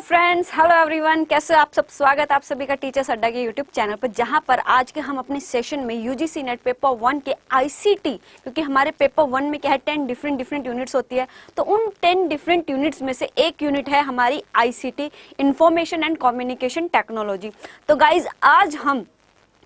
Friends, hello everyone, कैसे हो आप सब। स्वागत है आप सभी का टीचर्स अड्डा के यूट्यूब चैनल पर, जहां पर आज के हम अपने सेशन में यूजीसी नेट पेपर 1 के आईसीटी, क्योंकि हमारे पेपर 1 में क्या है 10 डिफरेंट यूनिट्स होती है, तो उन 10 डिफरेंट यूनिट्स में से एक यूनिट है हमारी ICT, information and communication technology. तो गाइज आज हम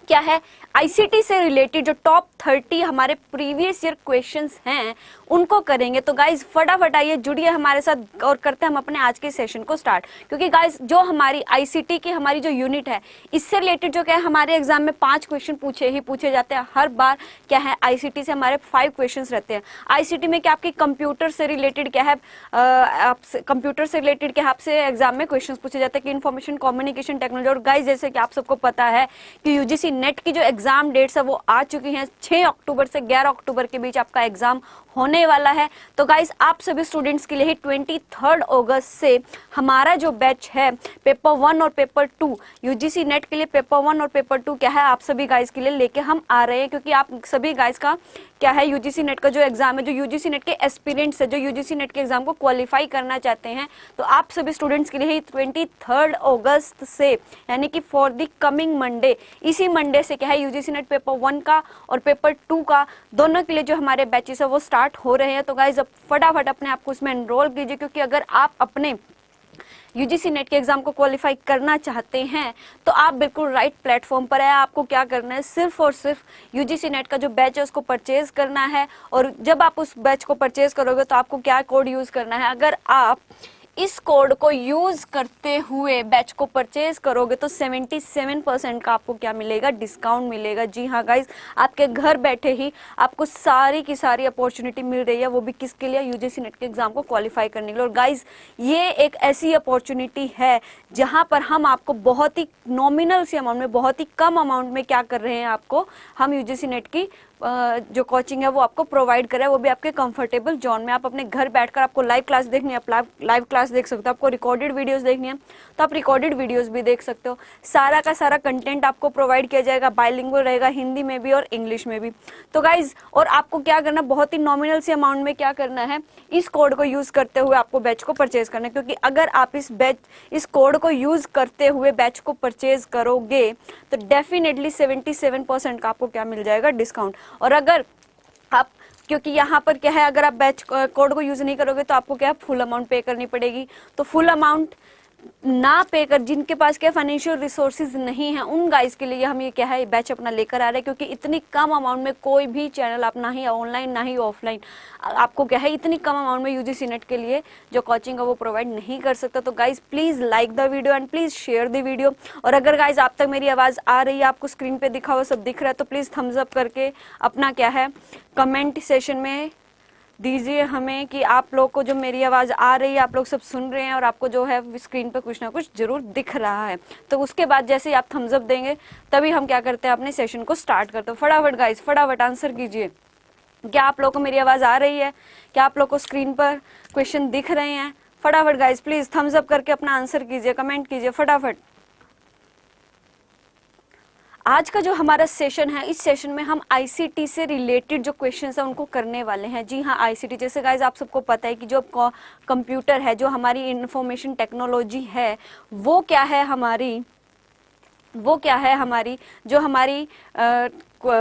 क्या है आईसीटी से रिलेटेड जो टॉप 30 हमारे प्रीवियस ईयर क्वेश्चंस हैं उनको करेंगे। तो गाइज फटाफट आइए जुड़िए हमारे साथ और करते हैं हम अपने आज के सेशन को स्टार्ट। क्योंकि गाइज जो हमारी आईसीटी की हमारी जो यूनिट है इससे रिलेटेड जो क्या है हमारे एग्जाम में 5 क्वेश्चन पूछे जाते हैं हर बार। क्या है आईसीटी से हमारे 5 क्वेश्चन रहते हैं। आईसीटी में क्या आपके कंप्यूटर से रिलेटेड क्या है कंप्यूटर से रिलेटेड क्या आपसे एग्जाम में क्वेश्चन पूछे जाते हैं कि इन्फॉर्मेशन कम्युनिकेशन टेक्नोलॉजी। और गाइज जैसे कि आप सबको पता है कि यूजीसी नेट की जो एग्जाम डेट्स है वो आ चुकी हैं। 6 अक्टूबर से 11 अक्टूबर के बीच आपका एग्जाम होने वाला है। तो गाइस आप सभी स्टूडेंट्स के लिए ही 23 अगस्त से हमारा जो बैच है पेपर 1 और पेपर 2 यूजीसी नेट के लिए पेपर 1 और पेपर 2 क्या है आप सभी गाइस के लिए लेके हम आ रहे हैं। क्योंकि आप सभी गाइस का क्या है यूजीसी नेट का जो एग्जाम है, जो यूजीसी नेट के एस्पिरेंट्स है, जो यूजीसी नेट के एग्जाम को क्वालिफाई करना चाहते हैं, तो आप सभी स्टूडेंट्स के लिए ही 23 अगस्त से यानी कि फॉर द कमिंग मंडे, इसी मंडे से क्या है यूजीसी नेट पेपर 1 का और पेपर 2 का दोनों के लिए जो हमारे बैचेस है वो स्टार्ट हो रहे हैं। तो गाइज अब फटाफट अपने आप को इसमें एनरोल कीजिए। क्योंकि अगर आप अपने यूजीसी नेट के एग्जाम को क्वालिफाई करना चाहते हैं तो आप बिल्कुल राइट प्लेटफॉर्म पर है। आपको क्या करना है, सिर्फ और सिर्फ यूजीसी नेट का जो बैच है उसको परचेज करना है। और जब आप उस बैच को परचेज करोगे तो आपको क्या कोड यूज करना है। अगर आप इस कोड को यूज करते हुए बैच को परचेज करोगे तो 77% का आपको क्या मिलेगा, डिस्काउंट मिलेगा। जी हाँ गाइज, आपके घर बैठे ही आपको सारी की सारी अपॉर्चुनिटी मिल रही है, वो भी किसके लिए, यूजीसी नेट के एग्जाम को क्वालिफाई करने के लिए। और गाइज ये एक ऐसी अपॉर्चुनिटी है जहां पर हम आपको बहुत ही नॉमिनल सी अमाउंट में, बहुत ही कम अमाउंट में क्या कर रहे हैं, आपको हम यूजीसी नेट की जो कोचिंग है वो आपको प्रोवाइड करें, वो भी आपके कंफर्टेबल जोन में। आप अपने घर बैठकर आपको लाइव क्लास देखनी है, आप लाइव क्लास देख सकते हो। आपको रिकॉर्डेड वीडियोस देखनी है तो आप रिकॉर्डेड वीडियोस भी देख सकते हो। सारा का सारा कंटेंट आपको प्रोवाइड किया जाएगा, बाइलिंगुअल रहेगा, हिंदी में भी और इंग्लिश में भी। तो गाइज और आपको क्या करना, बहुत ही नॉमिनल से अमाउंट में क्या करना है, इस कोड को यूज करते हुए आपको बैच को परचेज करना है। क्योंकि अगर आप इस कोड को यूज करते हुए बैच को परचेज करोगे तो डेफिनेटली 77% का आपको क्या मिल जाएगा, डिस्काउंट। और अगर आप, क्योंकि यहाँ पर क्या है, अगर आप बैच कोड को यूज नहीं करोगे तो आपको क्या है फुल अमाउंट पे करनी पड़ेगी। तो फुल अमाउंट ना पे कर, जिनके पास क्या फाइनेंशियल रिसोर्सेज नहीं है, उन गाइस के लिए हम ये क्या है बैच अपना लेकर आ रहे हैं। क्योंकि इतनी कम अमाउंट में कोई भी चैनल आप, ना ही ऑनलाइन ना ही ऑफलाइन, आपको क्या है इतनी कम अमाउंट में यूजीसी नेट के लिए जो कोचिंग है वो प्रोवाइड नहीं कर सकता। तो guys please like the video and please share the video. और अगर गाइज आप तक मेरी आवाज आ रही है, आपको स्क्रीन पे दिखा हुआ सब दिख रहा है, तो प्लीज थम्स अप करके अपना क्या है कमेंट सेशन में दीजिए हमें कि आप लोग को जो मेरी आवाज़ आ रही है, आप लोग सब सुन रहे हैं और आपको जो है स्क्रीन पर कुछ ना कुछ जरूर दिख रहा है। तो उसके बाद जैसे ही आप थम्स अप देंगे तभी हम क्या करते हैं अपने सेशन को स्टार्ट करते हैं। फटाफट गाइस, फटाफट आंसर कीजिए। क्या आप लोग को मेरी आवाज़ आ रही है? क्या आप लोग को स्क्रीन पर क्वेश्चन दिख रहे हैं? फटाफट गाइस प्लीज़ थम्स अप करके अपना आंसर कीजिए, कमेंट कीजिए फटाफट। आज का जो हमारा सेशन है, इस सेशन में हम आईसीटी से रिलेटेड जो क्वेश्चंस हैं उनको करने वाले हैं। जी हाँ, आईसीटी जैसे गाइज आप सबको पता है कि जो कंप्यूटर है, जो हमारी इंफॉर्मेशन टेक्नोलॉजी है, वो क्या है हमारी, जो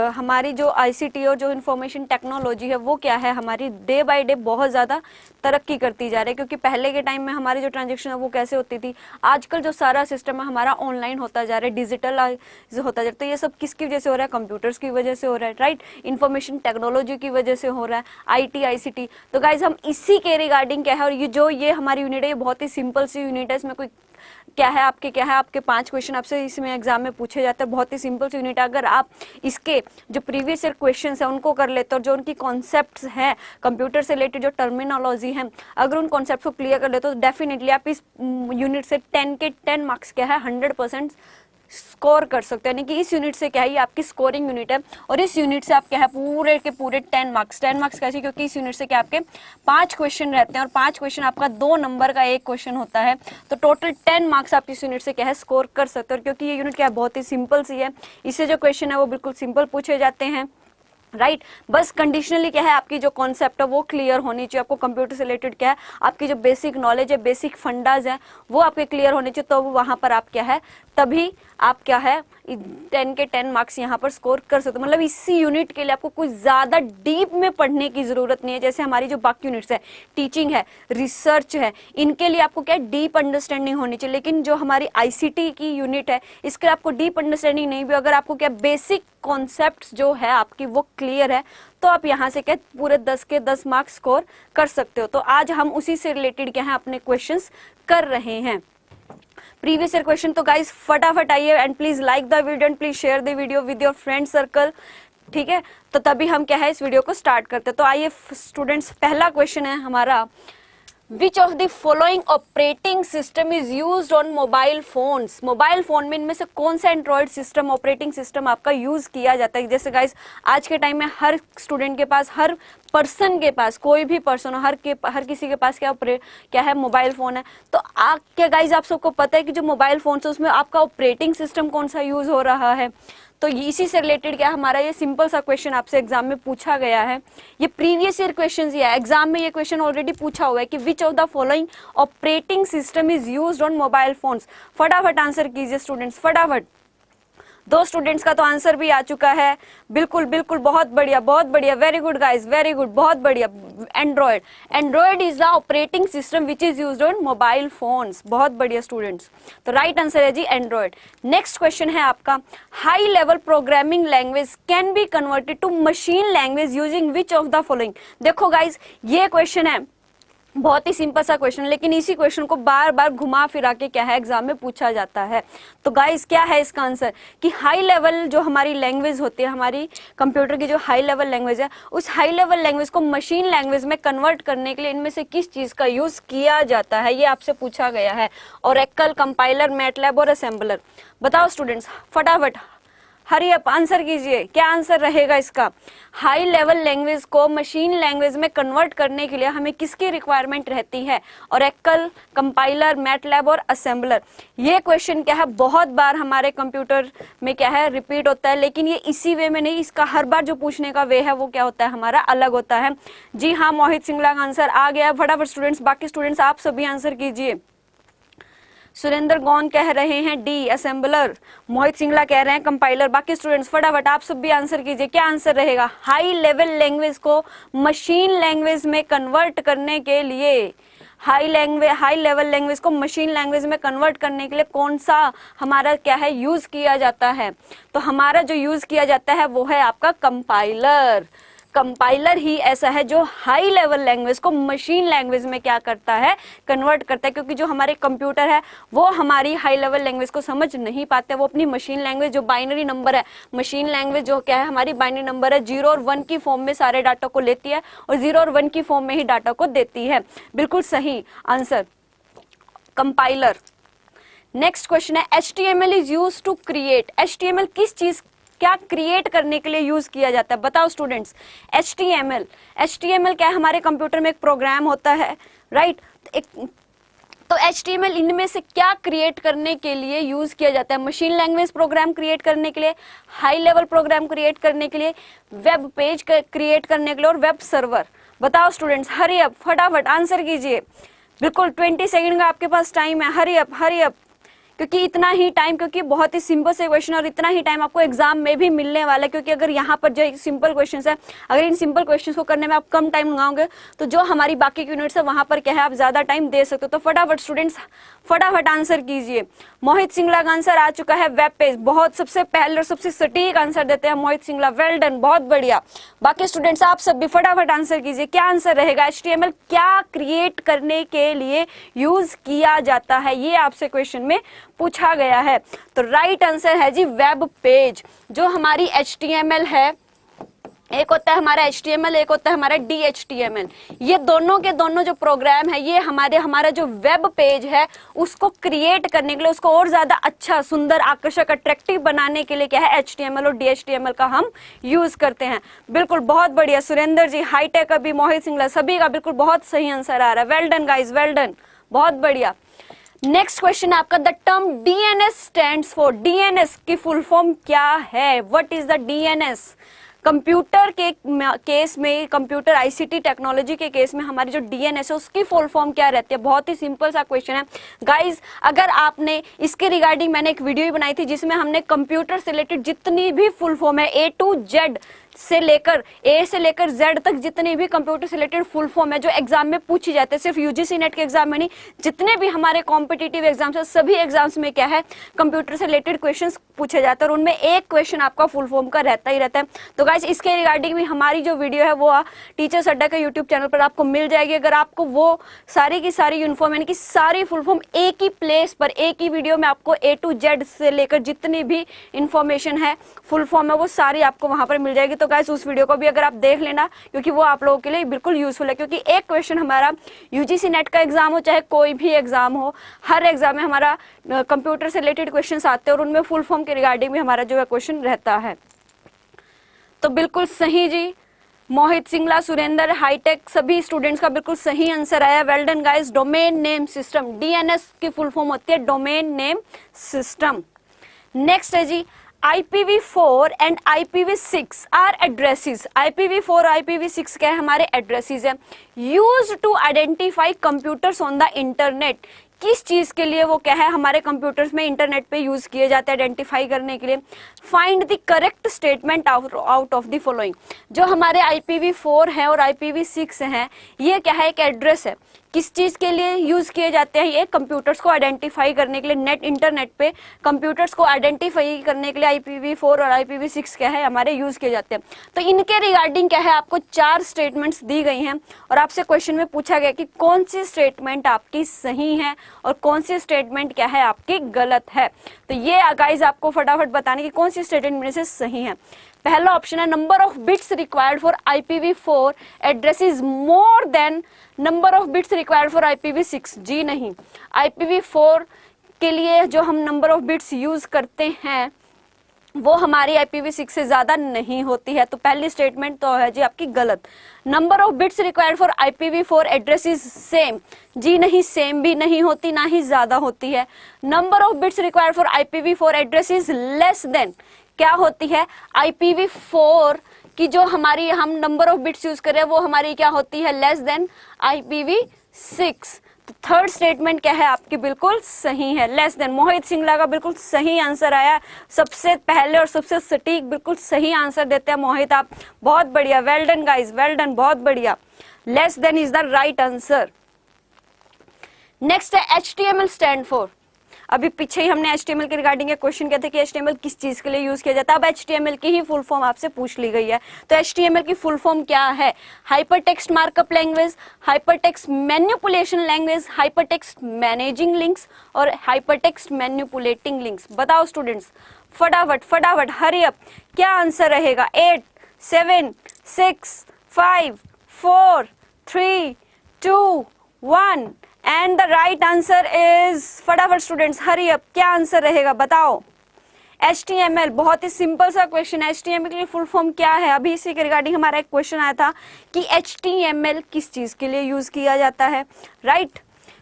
हमारी जो आईसीटी और जो इंफॉर्मेशन टेक्नोलॉजी है वो क्या है हमारी डे बाय डे बहुत ज़्यादा तरक्की करती जा रही है। क्योंकि पहले के टाइम में हमारी जो ट्रांजेक्शन है वो कैसे होती थी, आजकल जो सारा सिस्टम है हमारा ऑनलाइन होता जा रहा है, डिजिटलाइज होता जा रहा है। तो ये सब किसकी वजह से हो रहा है, कंप्यूटर्स की वजह से हो रहा है, राइट, इंफॉर्मेशन टेक्नोलॉजी की वजह से हो रहा है, आईटी आईसीटी। तो गाइज हम इसी के रिगार्डिंग क्या है, और ये हमारी यूनिट है, ये बहुत ही सिंपल सी यूनिट है। इसमें कोई क्या है आपके 5 क्वेश्चन आपसे इसमें एग्जाम में पूछे जाते हैं। बहुत ही सिंपल सी यूनिट है। अगर आप इसके जो प्रीवियस ईयर क्वेश्चंस है उनको कर लेते हो, और जो उनकी कॉन्सेप्ट्स हैं कंप्यूटर से रिलेटेड जो टर्मिनोलॉजी है, अगर उन कॉन्सेप्ट को क्लियर कर लेते हो तो डेफिनेटली आप इस यूनिट से 10 के 10 मार्क्स क्या है 100% स्कोर कर सकते हैं। यानी कि इस यूनिट से क्या है, ये आपकी स्कोरिंग यूनिट है। और इस यूनिट से आप क्या है पूरे के पूरे 10 मार्क्स कैसे, क्योंकि इस यूनिट से क्या आपके 5 क्वेश्चन रहते हैं और 5 क्वेश्चन आपका 2 नंबर का एक क्वेश्चन होता है। तो टोटल 10 मार्क्स आप इस यूनिट से क्या है स्कोर कर सकते हो। क्योंकि ये यूनिट क्या है बहुत ही सिंपल सी है, इससे जो क्वेश्चन है वो बिल्कुल सिंपल पूछे जाते हैं। राइट बस कंडीशनली क्या है, आपकी जो कॉन्सेप्ट है वो क्लियर होनी चाहिए, आपको कंप्यूटर से रिलेटेड क्या है, आपकी जो बेसिक नॉलेज है, बेसिक फंडाज है, वो आपके क्लियर होने चाहिए, तो वहां पर आप क्या है, तभी आप क्या है 10 के 10 मार्क्स यहाँ पर स्कोर कर सकते हो। मतलब इसी यूनिट के लिए आपको कुछ ज्यादा डीप में पढ़ने की जरूरत नहीं है। जैसे हमारी जो बाकी यूनिट्स है, टीचिंग है, रिसर्च है, इनके लिए आपको क्या डीप अंडरस्टैंडिंग होनी चाहिए। लेकिन जो हमारी आईसीटी की यूनिट है, इसके लिए आपको डीप अंडरस्टैंडिंग नहीं भी, अगर आपको क्या बेसिक कॉन्सेप्ट्स जो है आपकी वो क्लियर है, तो आप यहाँ से क्या पूरे 10 के 10 मार्क्स स्कोर कर सकते हो। तो आज हम उसी से रिलेटेड क्या है अपने क्वेश्चंस कर रहे हैं। प्रीवियस ईयर क्वेश्चन, तो गाइस फटाफट आइए and please like the video and please share the video with your friend circle, ठीक है। तो तभी हम क्या है इस वीडियो को स्टार्ट करते हैं। तो आइए स्टूडेंट्स, पहला क्वेश्चन है हमारा, Which of the following operating system is used on mobile phones? Mobile phone में इनमें से कौन सा एंड्रॉइड सिस्टम, ऑपरेटिंग सिस्टम आपका यूज किया जाता है? जैसे गाइस आज के टाइम में हर स्टूडेंट के पास, हर पर्सन के पास, कोई भी पर्सन हो, हर किसी के पास क्या है मोबाइल फोन है। तो क्या गाइस आप सबको पता है कि जो मोबाइल फोन है उसमें आपका ऑपरेटिंग सिस्टम कौन सा यूज हो रहा है? तो इसी से रिलेटेड क्या हमारा ये सिंपल सा क्वेश्चन आपसे एग्जाम में पूछा गया है। ये प्रीवियस ईयर क्वेश्चन ही है, एग्जाम में ये क्वेश्चन ऑलरेडी पूछा हुआ है कि विच of the following operating system is used on mobile phones. फटाफट आंसर कीजिए स्टूडेंट्स, फटाफट। 2 स्टूडेंट्स का तो आंसर भी आ चुका है। बिल्कुल बिल्कुल, बहुत बढ़िया, बहुत बढ़िया, very good guys, very good, बहुत बढ़िया। Android is the operating system which is used on mobile phones. बहुत बढ़िया स्टूडेंट्स, तो राइट आंसर है जी एंड्रॉइड। नेक्स्ट क्वेश्चन है आपका, high level programming language can be converted to machine language using which of the following. देखो guys ये question है बहुत ही सिंपल सा क्वेश्चन, लेकिन इसी क्वेश्चन को बार बार घुमा फिरा के क्या है एग्जाम में पूछा जाता है। तो गाइस क्या है इसका आंसर कि हाई लेवल जो हमारी लैंग्वेज होती है, हमारी कंप्यूटर की जो हाई लेवल लैंग्वेज है, उस हाई लेवल लैंग्वेज को मशीन लैंग्वेज में कन्वर्ट करने के लिए इनमें से किस चीज का यूज किया जाता है, ये आपसे पूछा गया है। ओरेकल, कंपाइलर, मैटलैब और असेंबलर। बताओ स्टूडेंट्स फटाफट, हरी अप आंसर कीजिए, क्या आंसर रहेगा इसका? हाई लेवल लैंग्वेज को मशीन लैंग्वेज में कन्वर्ट करने के लिए हमें किसकी रिक्वायरमेंट रहती है? ओरेकल, कंपाइलर, मैटलैब और असेंबलर। ये क्वेश्चन क्या है बहुत बार हमारे कंप्यूटर में क्या है रिपीट होता है, लेकिन ये इसी वे में नहीं, इसका हर बार जो पूछने का वे है वो क्या होता है हमारा अलग होता है। जी हाँ, मोहित सिंगला का आंसर आ गया। फटाफट स्टूडेंट्स, बाकी स्टूडेंट्स आप सभी आंसर कीजिए। सुरेंद्र गौन कह रहे हैं डी असेंबलर, मोहित सिंगला कह रहे हैं कंपाइलर। बाकी स्टूडेंट्स फटाफट आप सब भी आंसर कीजिए, क्या आंसर रहेगा? हाई लेवल लैंग्वेज को मशीन लैंग्वेज में कन्वर्ट करने के लिए, हाई लेवल लैंग्वेज को मशीन लैंग्वेज में कन्वर्ट करने के लिए कौन सा हमारा क्या है यूज किया जाता है? तो हमारा जो यूज किया जाता है वो है आपका कंपाइलर। कंपाइलर ही ऐसा है जो हाई लेवल लैंग्वेज को मशीन लैंग्वेज में क्या करता है, कन्वर्ट करता है। क्योंकि जो हमारे कंप्यूटर है वो हमारी हाई लेवल लैंग्वेज को समझ नहीं पाते, वो अपनी मशीन लैंग्वेज जो बाइनरी नंबर है, मशीन लैंग्वेज जो क्या है हमारी बाइनरी नंबर है, 0 और 1 की फॉर्म में सारे डाटा को लेती है और 0 और 1 की फॉर्म में ही डाटा को देती है। बिल्कुल सही आंसर कंपाइलर। नेक्स्ट क्वेश्चन है, HTML is use to create. HTML किस चीज क्या क्रिएट करने के लिए यूज किया जाता है? बताओ स्टूडेंट्स। HTML क्या है? हमारे कंप्यूटर में एक प्रोग्राम होता है, राइट? तो HTML इनमें से क्या क्रिएट करने के लिए यूज किया जाता है? मशीन लैंग्वेज प्रोग्राम क्रिएट करने के लिए, हाई लेवल प्रोग्राम क्रिएट करने के लिए, वेब पेज क्रिएट करने के लिए और वेब सर्वर। बताओ स्टूडेंट्स, हरी अप, फटाफट आंसर कीजिए। बिल्कुल 20 सेकंड का आपके पास टाइम है, हरी अप, क्योंकि इतना ही टाइम, क्योंकि बहुत ही सिंपल से क्वेश्चन और इतना ही टाइम आपको एग्जाम में भी मिलने वाला है। क्योंकि अगर यहाँ पर जो सिंपल क्वेश्चंस है, अगर इन सिंपल क्वेश्चंस को करने में आप कम टाइम लगाओगे तो जो हमारी बाकी यूनिट्स है वहां पर क्या है आप ज्यादा टाइम दे सकते हो। तो फटाफट स्टूडेंट्स फटाफट आंसर कीजिए। मोहित सिंगला का आंसर आ चुका है वेब पेज। बहुत सबसे पहले और सबसे सटीक आंसर देते हैं मोहित सिंगला, वेल डन, बहुत बढ़िया। बाकी स्टूडेंट्स आप सब भी फटाफट आंसर कीजिए, क्या आंसर रहेगा? HTML क्या क्रिएट करने के लिए यूज किया जाता है, ये आपसे क्वेश्चन में पूछा गया है। तो राइट आंसर है जी वेब पेज। जो हमारी HTML है, एक होता है हमारा HTML, एक होता है हमारा DHTML। ये दोनों के दोनों जो प्रोग्राम है ये हमारा जो वेब पेज है उसको क्रिएट करने के लिए, उसको और ज्यादा अच्छा, सुंदर, आकर्षक, अट्रैक्टिव बनाने के लिए क्या है HTML और DHTML का हम यूज करते हैं। बिल्कुल बहुत बढ़िया सुरेंद्र जी, हाईटेक अभी, मोहित सिंगला, सभी का बिल्कुल बहुत सही आंसर आ रहा है। Well done guys, well done, बहुत बढ़िया। नेक्स्ट क्वेश्चन आपका, the term DNS stands for. DNS की फुल फॉर्म क्या है? What is the DNS? Computer के केस में, कंप्यूटर आईसीटी टेक्नोलॉजी के केस में हमारी जो डीएनएस है उसकी फुल फॉर्म क्या रहती है? बहुत ही सिंपल सा क्वेश्चन है गाइज। अगर आपने इसके रिगार्डिंग मैंने एक वीडियो भी बनाई थी जिसमें हमने कंप्यूटर से रिलेटेड जितनी भी फुल फॉर्म है ए टू जेड से लेकर ए से लेकर जेड तक जितने भी कंप्यूटर से रिलेटेड फुल फॉर्म है जो एग्जाम में पूछी जाते हैं, सिर्फ यूजीसी नेट के एग्जाम में नहीं, जितने भी हमारे कॉम्पिटिटिव एग्जाम्स है सभी एग्जाम्स में क्या है, कंप्यूटर से रिलेटेड क्वेश्चंस पूछे जाते हैं और उनमें एक क्वेश्चन आपका फुल फॉर्म का रहता ही रहता है। तो गाइस इसके रिगार्डिंग भी हमारी जो वीडियो है वो टीचर्स अड्डा के यूट्यूब चैनल पर आपको मिल जाएगी। अगर आपको वो सारी की सारी यूनिफॉर्म यानी कि सारी फुल फॉर्म एक ही प्लेस पर एक ही वीडियो में आपको ए टू जेड से लेकर जितनी भी इंफॉर्मेशन है फुल फॉर्म है वो सारी आपको वहां पर मिल जाएगी। तो गाइस उस वीडियो को भी अगर आप देख लेना क्योंकि वो आप लोगों के लिए बिल्कुल यूजफुल है, क्योंकि एक क्वेश्चन हमारा यूजीसी नेट का एग्जाम हो चाहे कोई भी एग्जाम हो, हर एग्जाम में हमारा कंप्यूटर से रिलेटेड क्वेश्चन आते हैं और उनमें फुल फॉर्म के रिगार्डिंग भी हमारा जो है क्वेश्चन रहता है। तो बिल्कुल सही जी, मोहित सिंगला, सुरेंद्र, हाईटेक सभी स्टूडेंट्स का बिल्कुल सही आंसर आया। Well done guys. Domain name system, DNS की फुल फॉर्म होती है डोमेन नेम सिस्टम। नेक्स्ट है जी IPv4 and IPv6 are addresses. IPv4 IPv6 क्या है? हमारे एड्रेसेस है used to identify computers on the internet. किस चीज के लिए वो क्या है हमारे कंप्यूटर्स में इंटरनेट पे यूज किए जाते हैं आइडेंटिफाई करने के लिए? Find the correct statement out of the following. जो हमारे IPv4 है और IPv6 है ये क्या है? एक एड्रेस है। किस चीज के लिए यूज किए जाते हैं? ये कंप्यूटर्स को आइडेंटिफाई करने के लिए, नेट इंटरनेट पे कंप्यूटर्स को आइडेंटिफाई करने के लिए IPv4 और IPv6 क्या है हमारे यूज किए जाते हैं। तो इनके रिगार्डिंग क्या है आपको 4 स्टेटमेंट्स दी गई हैं और आपसे क्वेश्चन में पूछा गया कि कौन सी स्टेटमेंट आपकी सही है और कौन सी स्टेटमेंट क्या है आपकी गलत है। तो ये गाइस आपको फटाफट बताने की कौन सी स्टेटमेंट में से सही है। पहला ऑप्शन है number of bits required for IPv4 address is more than number of bits required for IPv6। जी नहीं, IPv4 के लिए जो हम नंबर ऑफ बिट्स यूज करते हैं वो हमारी IPv6 से ज्यादा नहीं होती है। तो पहली स्टेटमेंट तो है जी आपकी गलत। Number of bits required for IPv4 address is same. जी नहीं, सेम भी नहीं होती ना ही ज्यादा होती है। Number of bits required for IPv4 address is less than, क्या होती है? IPv4 की जो हमारी हम नंबर ऑफ बिट्स यूज कर रहे हैं वो हमारी क्या होती है? Less than IPv6। तो थर्ड स्टेटमेंट क्या है आपकी? बिल्कुल सही है, लेस देन। मोहित सिंगला का बिल्कुल सही आंसर आया, सबसे पहले और सबसे सटीक बिल्कुल सही आंसर देते हैं मोहित आप, बहुत बढ़िया। Well done guys, well done, बहुत बढ़िया। Less than is the right answer. Next है HTML स्टैंड फॉर। अभी पीछे ही हमने HTML के रिगार्डिंग एक क्वेश्चन किया था कि HTML किस चीज के लिए यूज किया जाता है। अब HTML की ही फुल फॉर्म आपसे पूछ ली गई है। तो HTML की फुल फॉर्म क्या है? Hypertext markup language, hypertext manipulation language, hypertext managing links और हाइपरटेक्स्ट मैनिपुलेटिंग लिंक्स। बताओ स्टूडेंट्स फटाफट फटाफट, हरी अप, क्या आंसर रहेगा? 8 7 6 5 4 3 2 1 and the right answer is, फटाफट स्टूडेंट्स हरी अप, क्या आंसर रहेगा बताओ? HTML, बहुत ही सिंपल सा क्वेश्चन है। HTML के लिए फुल फॉर्म क्या है? अभी इसी के रिगार्डिंग हमारा एक क्वेश्चन आया था कि HTML किस चीज के लिए यूज किया जाता है, राइट?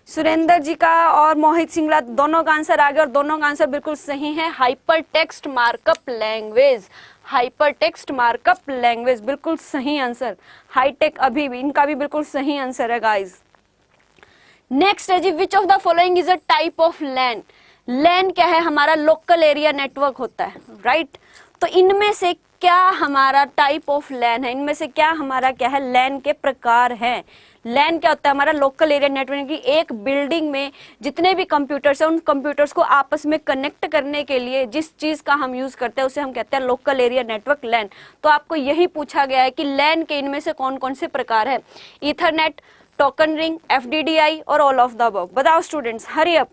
सुरेंद्र जी का और मोहित सिंगला दोनों का आंसर आ गया और दोनों का आंसर बिल्कुल सही है। Hypertext markup language, hypertext markup language बिल्कुल सही आंसर। हाईटेक अभी भी, इनका भी बिल्कुल सही आंसर है गाइज। नेक्स्ट है जी which of the following is a type of LAN. LAN क्या है? हमारा लोकल एरिया नेटवर्क होता है, राइट? तो इनमें से क्या हमारा टाइप ऑफ लैन है? इनमें से क्या हमारा क्या है? लैन के प्रकार हैं। लैन क्या होता है? हमारा लोकल एरिया नेटवर्क की एक बिल्डिंग में जितने भी कंप्यूटर्स हैं उन कंप्यूटर्स को आपस में कनेक्ट करने के लिए जिस चीज का हम यूज करते हैं उसे हम कहते हैं लोकल एरिया नेटवर्क, लैन। तो आपको यही पूछा गया है कि लैन के इनमें से कौन कौन से प्रकार है? ईथरनेट, टोकन रिंग, FDDI और ऑल ऑफ द अबव। बताओ स्टूडेंट्स हरी अप,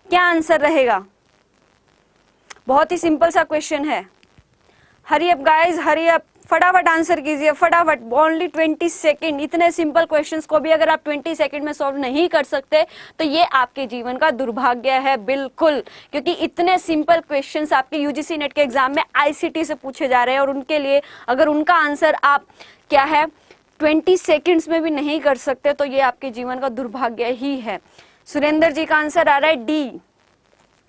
क्या आंसर रहेगा? बहुत ही सिंपल सा क्वेश्चन है। Hurry up guys, hurry up, फटाफट आंसर कीजिए फटाफट। Only 20 second. इतने सिंपल क्वेश्चंस को भी अगर आप 20 सेकेंड में सॉल्व नहीं कर सकते तो ये आपके जीवन का दुर्भाग्य है, बिल्कुल, क्योंकि इतने सिंपल क्वेश्चंस आपके यूजीसी नेट के एग्जाम में ICT से पूछे जा रहे हैं और उनके लिए अगर उनका आंसर आप क्या है 20 सेकेंड्स में भी नहीं कर सकते तो ये आपके जीवन का दुर्भाग्य ही है। सुरेंद्र जी का आंसर आ रहा है D,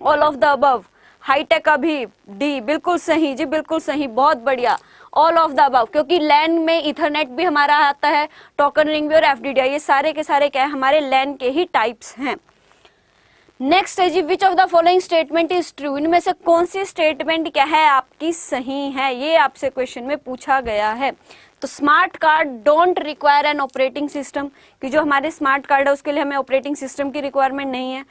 all of the above. High tech अभी D, बिल्कुल सही जी, बिल्कुल सही, बहुत बढ़िया। ऑल ऑफ द अबव, क्योंकि लैन में इथरनेट भी हमारा आता है, टोकन रिंग भी और एफडीडीआई, ये सारे के सारे क्या है, हमारे लैन के ही टाइप्स हैं। नेक्स्ट है जी, which of the following statement is true, इनमें से कौन सी स्टेटमेंट क्या है आपकी सही है, ये आपसे क्वेश्चन में पूछा गया है। तो smart card don't require an operating system, कि जो हमारे स्मार्ट कार्ड है उसके लिए हमें ऑपरेटिंग सिस्टम की रिक्वायरमेंट नहीं है,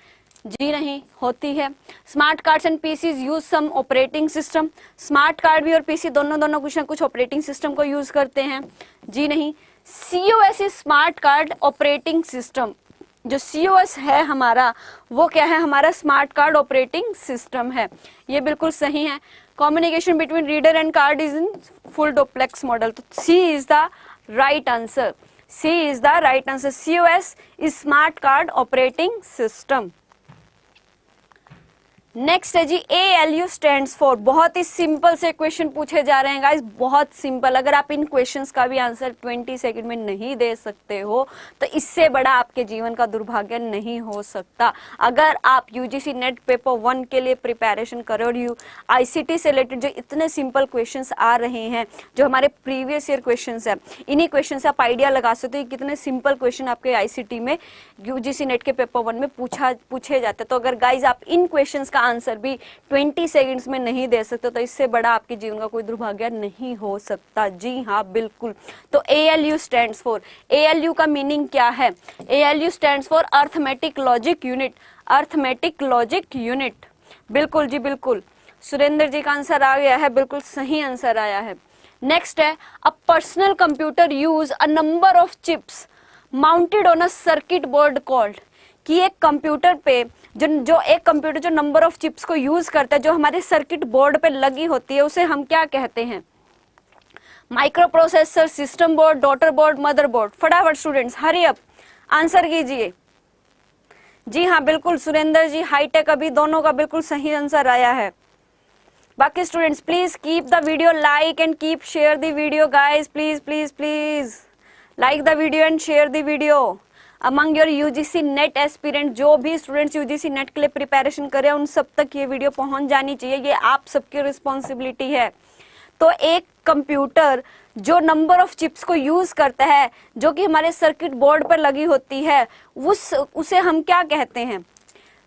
जी नहीं होती है। Smart cards and PCs use some operating system, smart card भी और पीसी दोनों कुछ ना कुछ ऑपरेटिंग सिस्टम को यूज करते हैं, जी नहीं। COS is smart card operating system, जो COS है हमारा वो क्या है, हमारा स्मार्ट कार्ड ऑपरेटिंग सिस्टम है, ये बिल्कुल सही है। Communication between reader and card is in full duplex model, तो C is the right answer, C is the right answer. COS is smart card operating system. Next है जी, ALU stands for, बहुत ही simple से question पूछे जा रहे हैं guys, बहुत सिंपल। अगर आप इन क्वेश्चंस का भी आंसर 20 सेकंड में नहीं दे सकते हो तो इससे बड़ा आपके जीवन का दुर्भाग्य नहीं हो सकता। अगर आप UGC नेट पेपर 1 के लिए प्रिपरेशन कर रहे हो, ICT से रिलेटेड जो इतने सिंपल क्वेश्चंस आ रहे हैं, जो हमारे प्रीवियस ईयर क्वेश्चंस है, इन्हीं क्वेश्चन से आप आइडिया लगा सकते हो कितने सिंपल क्वेश्चन आपके ICT में UGC नेट के पेपर 1 में पूछे जाते हैं। तो अगर गाइज आप इन क्वेश्चंस का आंसर भी 20 सेकंड्स में नहीं दे सकते तो इससे बड़ा आपके जीवन का कोई दुर्भाग्य नहीं हो सकता। जी हाँ, बिल्कुल। तो ALU स्टैंड्स फॉर, ALU का मीनिंग क्या है? ALU stands for arithmetic logic unit, arithmetic logic unit. बिल्कुल जी बिल्कुल, सुरेंद्र जी का आंसर आ गया है, बिल्कुल सही आंसर आया है। नेक्स्ट है, a personal computer use a number of chips mounted on a circuit board called, कि एक कंप्यूटर पे जो एक कंप्यूटर जो नंबर ऑफ चिप्स को यूज करता है, जो हमारे सर्किट बोर्ड पे लगी होती है, उसे हम क्या कहते हैं? Micro processor, system board, daughter board, mother board. फटाफट स्टूडेंट्स हरी अप आंसर कीजिए। जी हाँ बिल्कुल, सुरेंद्र जी हाईटेक अभी दोनों का बिल्कुल सही आंसर आया है। बाकी students please keep the video like and keep share the video guys, please please please like the video and share the video among your UGC net aspirant. जो भी स्टूडेंट्स UGC नेट के लिए preparation कर रहे हैं उन सब तक ये वीडियो पहुंच जानी चाहिए, ये आप सबकी रिस्पॉन्सिबिलिटी है। तो एक कंप्यूटर जो नंबर ऑफ चिप्स को यूज करता है, जो कि हमारे सर्किट बोर्ड पर लगी होती है, उसे हम क्या कहते हैं?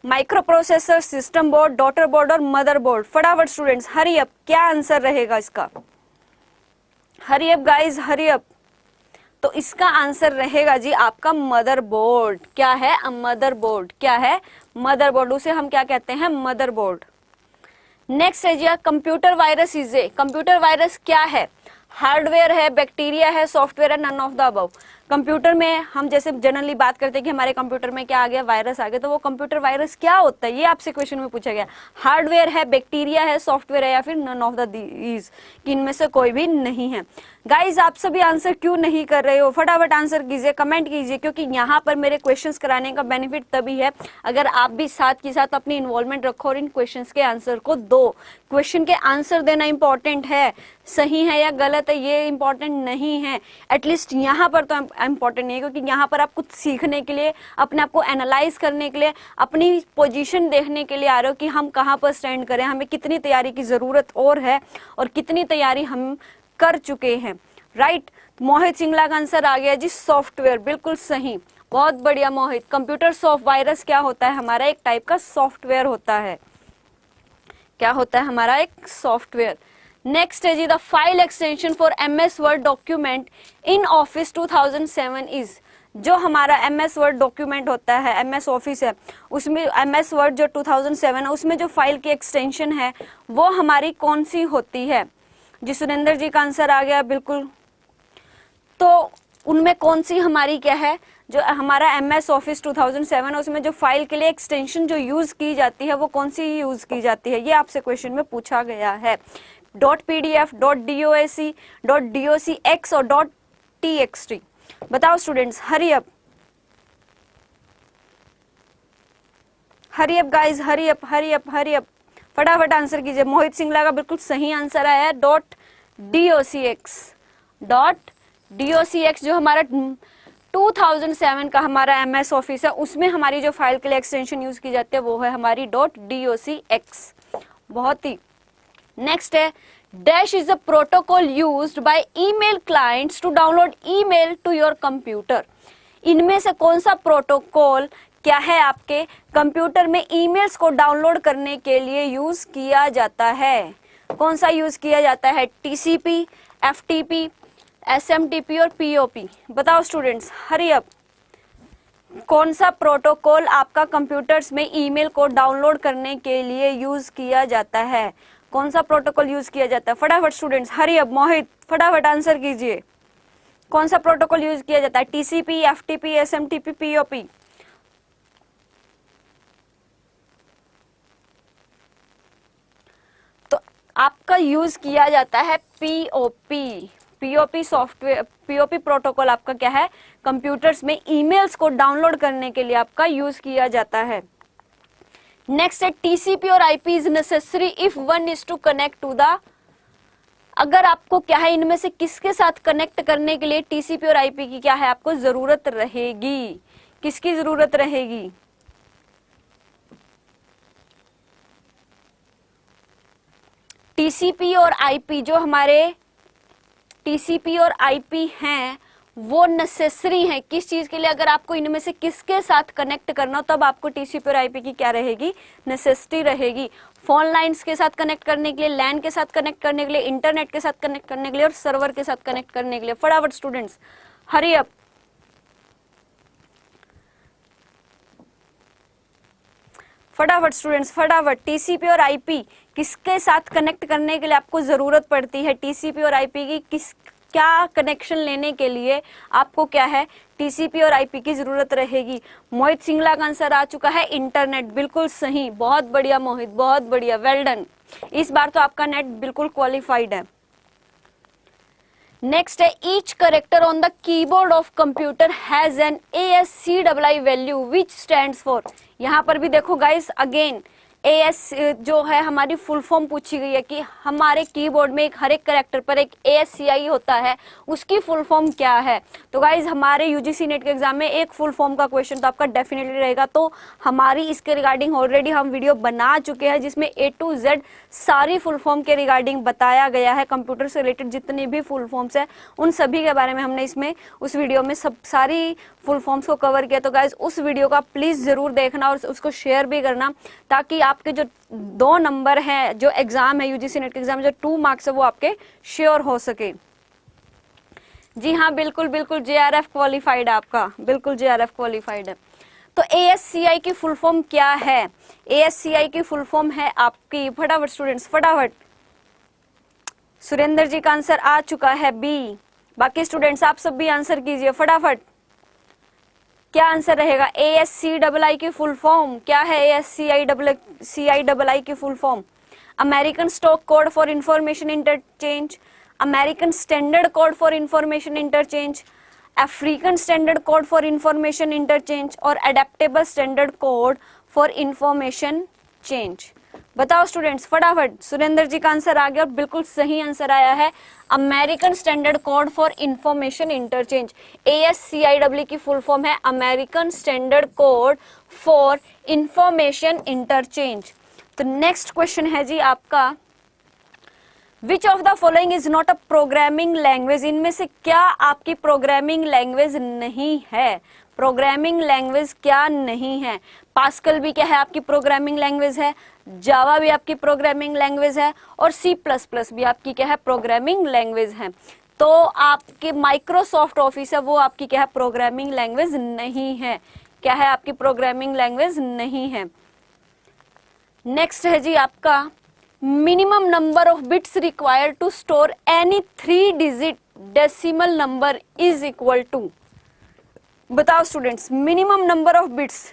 Micro processor, system board, daughter board और मदर बोर्ड। फटाफट स्टूडेंट्स हरी अप, क्या आंसर रहेगा इसका? Hurry up guys, hurry up. तो इसका आंसर रहेगा जी आपका मदरबोर्ड। क्या है? मदरबोर्ड। क्या है? मदरबोर्ड। उसे हम क्या कहते हैं? मदरबोर्ड। नेक्स्ट है जी, computer virus is a, computer virus क्या है? हार्डवेयर है, बैक्टीरिया है, सॉफ्टवेयर है, none of the above. Computer में हम जैसे जनरली बात करते हैं कि हमारे कंप्यूटर में क्या आ गया? वायरस आ गया। तो वो कंप्यूटर वायरस क्या होता है, ये आपसे क्वेश्चन में पूछा गया। हार्डवेयर है, बैक्टीरिया है, सॉफ्टवेयर है, या फिर नन ऑफ द दीज, कि इनमें से कोई भी नहीं है। गाइज आप सभी आंसर क्यों नहीं कर रहे हो? फटाफट आंसर कीजिए, कमेंट कीजिए, क्योंकि यहाँ पर मेरे क्वेश्चंस कराने का बेनिफिट तभी है अगर आप भी साथ के साथ अपनी इन्वॉल्वमेंट रखो और इन क्वेश्चंस के आंसर को दो। क्वेश्चन के आंसर देना इंपॉर्टेंट है, सही है या गलत है ये इंपॉर्टेंट नहीं है। एटलीस्ट यहाँ पर तो इंपॉर्टेंट नहीं है, क्योंकि यहाँ पर आप कुछ सीखने के लिए, अपने आप को एनालाइज करने के लिए, अपनी पोजीशन देखने के लिए आ रहे हो कि हम कहाँ पर स्टैंड करें, हमें कितनी तैयारी की जरूरत और है और कितनी तैयारी हम कर चुके हैं। राइट, मोहित सिंगला का आंसर आ गया जी सॉफ्टवेयर, बिल्कुल सही, बहुत बढ़िया मोहित। कंप्यूटर सॉफ्ट वायरस क्या होता है? हमारा एक टाइप का सॉफ्टवेयर होता है। क्या होता है? हमारा एक सॉफ्टवेयर। नेक्स्ट है जी, the file extension for MS Word document in Office 2007 is, जो हमारा MS वर्ड डॉक्यूमेंट होता है, MS ऑफिस है, उसमें MS वर्ड जो 2007 है उसमें जो फाइल की एक्सटेंशन है वो हमारी कौन सी होती है? जी सुरेंद्र जी का आंसर आ गया, बिल्कुल। तो उनमें कौन सी हमारी क्या है? जो हमारा MS ऑफिस 2007 है उसमें जो फाइल के लिए एक्सटेंशन जो यूज की जाती है वो कौन सी यूज की जाती है? ये आपसे क्वेश्चन में पूछा गया है। .pdf, .doc, .docx और .txt। बताओ students, hurry up, hurry up guys, hurry up, hurry up, hurry up, फटाफट आंसर कीजिए। मोहित सिंगला का बिल्कुल सही आंसर आया है .docx, .docx जो हमारा 2007 का हमारा MS ऑफिस है उसमें हमारी जो फाइल के लिए एक्सटेंशन यूज की जाती है वो है हमारी .docx। बहुत ही। नेक्स्ट है, dash is a protocol used by email clients to download email to your computer. इनमें से कौन सा प्रोटोकॉल क्या है आपके कंप्यूटर में ईमेल्स को डाउनलोड करने के लिए यूज किया जाता है? कौन सा यूज किया जाता है? टीसीपी, एफटीपी, एसएमटीपी और पीओपी। बताओ स्टूडेंट्स, हरी अप। कौन सा प्रोटोकॉल आपका कंप्यूटर्स में ईमेल को डाउनलोड करने के लिए यूज किया जाता है? कौन सा प्रोटोकॉल यूज किया जाता है? फटाफट स्टूडेंट्स, हरी अप। मोहित फटाफट आंसर कीजिए। कौन सा प्रोटोकॉल यूज किया जाता है? TCP, FTP, SMTP, POP. तो आपका यूज किया जाता है POP. POP software, POP protocol आपका क्या है? कंप्यूटर्स में ईमेल्स को डाउनलोड करने के लिए आपका यूज किया जाता है। नेक्स्ट है टीसीपी और IP is necessary if one is to connect to the. अगर आपको क्या है इनमें से किसके साथ कनेक्ट करने के लिए टीसीपी और आईपी की क्या है आपको जरूरत रहेगी? किसकी जरूरत रहेगी? टीसीपी और आईपी, जो हमारे टीसीपी और आईपी हैं वो नेसेसरी हैं किस चीज के लिए? अगर आपको इनमें से किसके साथ कनेक्ट करना हो तब आपको टीसीपी और आईपी की क्या रहेगी? नेसेसिटी रहेगी। फोन लाइंस के साथ कनेक्ट करने के लिए, लैन के साथ कनेक्ट करने के लिए, इंटरनेट के साथ कनेक्ट करने के लिए और सर्वर के साथ कनेक्ट करने के लिए। फटाफट स्टूडेंट्स, हरी अप। फटाफट स्टूडेंट्स, फटाफट। टीसीपी और आईपी किसके साथ कनेक्ट करने के लिए आपको जरूरत पड़ती है? टीसीपी और आईपी की किस क्या कनेक्शन लेने के लिए आपको क्या है टीसीपी और आईपी की जरूरत रहेगी? मोहित सिंगला का आंसर आ चुका है इंटरनेट। बिल्कुल सही, बहुत बढ़िया मोहित, बहुत बढ़िया, वेल डन। इस बार तो आपका नेट बिल्कुल क्वालिफाइड है। नेक्स्ट है each character on the keyboard of computer has an ASCII value which stands for. यहाँ पर भी देखो गाइस, अगेन AS जो है हमारी फुल फॉर्म पूछी गई है कि हमारे कीबोर्ड में हर एक कैरेक्टर पर एक ASCII होता है, उसकी फुल फॉर्म क्या है? तो गाइज हमारे यूजीसी नेट के एग्जाम में एक फुल फॉर्म का क्वेश्चन तो आपका डेफिनेटली रहेगा। तो हमारी इसके रिगार्डिंग ऑलरेडी हम वीडियो बना चुके हैं जिसमें A to Z सारी फुल फॉर्म के रिगार्डिंग बताया गया है। कंप्यूटर से रिलेटेड जितनी भी फुल फॉर्म्स है उन सभी के बारे में हमने इसमें उस वीडियो में सब सारी फुल फॉर्म्स को कवर किया। तो गाइज उस वीडियो का प्लीज जरूर देखना और उसको शेयर भी करना ताकि आपके जो 2 नंबर हैं, जो एग्जाम है यूजीसी नेट के एग्जाम में जो 2 मार्क्स है वो आपके श्योर हो सके। जी हाँ, बिल्कुल बिल्कुल, JRF क्वालिफाइड है आपका, बिल्कुल JRF क्वालिफाइड है। तो ASCII की फुल फॉर्म क्या है? ASCII की फुल फॉर्म है आपकी, फटाफट स्टूडेंट्स फटाफट। सुरेंद्र जी का आंसर आ चुका है B। बाकी स्टूडेंट्स आप सब भी आंसर कीजिए फटाफट। क्या आंसर रहेगा? ASCII की फुल फॉर्म क्या है? ASCII की full form American stock code for information interchange, American standard code for information interchange, African standard code for information interchange और adaptable standard code for information change. बताओ students फटाफट। सुरेंद्र जी का answer आ गया और बिल्कुल सही आंसर आया है American standard code for information interchange. ASCII की फुल फॉर्म है American standard code for information interchange. तो नेक्स्ट क्वेश्चन है जी आपका, विच of the following is not a programming language. इनमें से क्या आपकी प्रोग्रामिंग लैंग्वेज नहीं है? प्रोग्रामिंग लैंग्वेज क्या नहीं है? पास्कल भी क्या है आपकी प्रोग्रामिंग लैंग्वेज है, जावा भी आपकी प्रोग्रामिंग लैंग्वेज है और C++ भी आपकी क्या है प्रोग्रामिंग लैंग्वेज है। तो आपके माइक्रोसॉफ्ट ऑफिस है वो आपकी क्या है प्रोग्रामिंग लैंग्वेज नहीं है। क्या है आपकी प्रोग्रामिंग लैंग्वेज नहीं है। नेक्स्ट है जी आपका, minimum number of bits required to store any 3 digit decimal number is equal to. बताओ students, minimum number of bits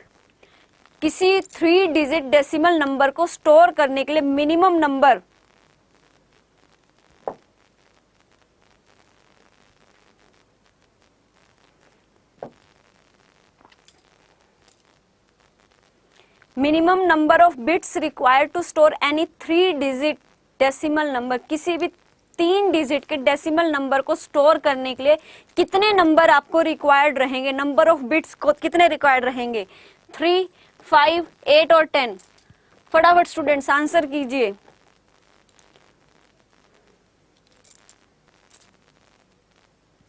किसी 3 डिजिट डेसिमल नंबर को स्टोर करने के लिए minimum number of bits required to store any 3 digit decimal number, किसी भी 3 digit के decimal number को स्टोर करने के लिए कितने नंबर आपको रिक्वायर्ड रहेंगे? नंबर ऑफ बिट्स को कितने रिक्वायर्ड रहेंगे? 3, 5, 8 और 10। फटाफट स्टूडेंट्स आंसर कीजिए।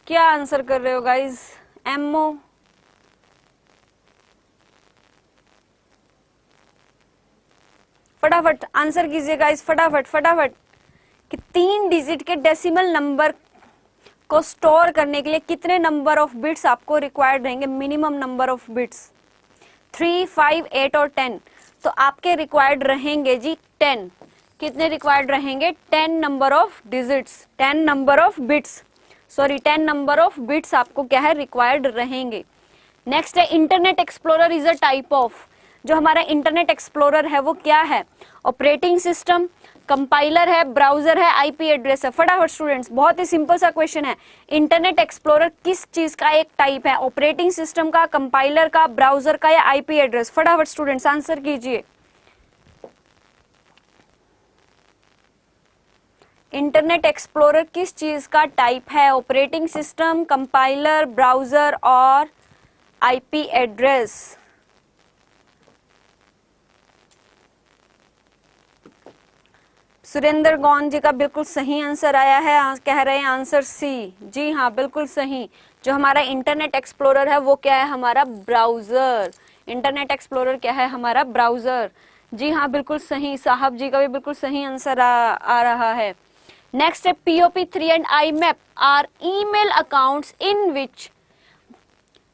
क्या आंसर कर रहे हो गाइज? एमओ, फटाफट आंसर कीजिए गाइज, फटाफट फटाफट। कि 3 डिजिट के डेसिमल नंबर को स्टोर करने के लिए कितने नंबर ऑफ बिट्स आपको रिक्वायर्ड रहेंगे? मिनिमम नंबर ऑफ बिट्स 3, 5, 8 और 10। तो आपके रिक्वायर्ड रहेंगे जी 10। कितने रिक्वायर्ड रहेंगे? 10 number of digits, 10 number of bits, sorry 10 number of bits आपको क्या है रिक्वायर्ड रहेंगे। नेक्स्ट है internet explorer is a type of. जो हमारा इंटरनेट एक्सप्लोरर है वो क्या है? ऑपरेटिंग सिस्टम, कंपाइलर है, ब्राउजर है, आईपी एड्रेस है। फटाफट स्टूडेंट्स, बहुत ही सिंपल सा क्वेश्चन है। इंटरनेट एक्सप्लोरर किस चीज का एक टाइप है? ऑपरेटिंग सिस्टम का, कंपाइलर का, ब्राउजर का या आईपी एड्रेस? फटाफट स्टूडेंट्स आंसर कीजिए। इंटरनेट एक्सप्लोरर किस चीज का टाइप है? ऑपरेटिंग सिस्टम, कंपाइलर, ब्राउजर और आईपी एड्रेस। सुरेंद्र गौन जी का बिल्कुल सही आंसर आया है, कह रहे हैं आंसर सी। जी हाँ, बिल्कुल सही। जो हमारा इंटरनेट एक्सप्लोरर है वो क्या है? हमारा ब्राउजर। इंटरनेट एक्सप्लोरर क्या है? हमारा ब्राउजर। जी हाँ, बिल्कुल सही। साहब जी का भी बिल्कुल सही आंसर आ रहा है। नेक्स्ट है POP3 and IMAP are email accounts in which.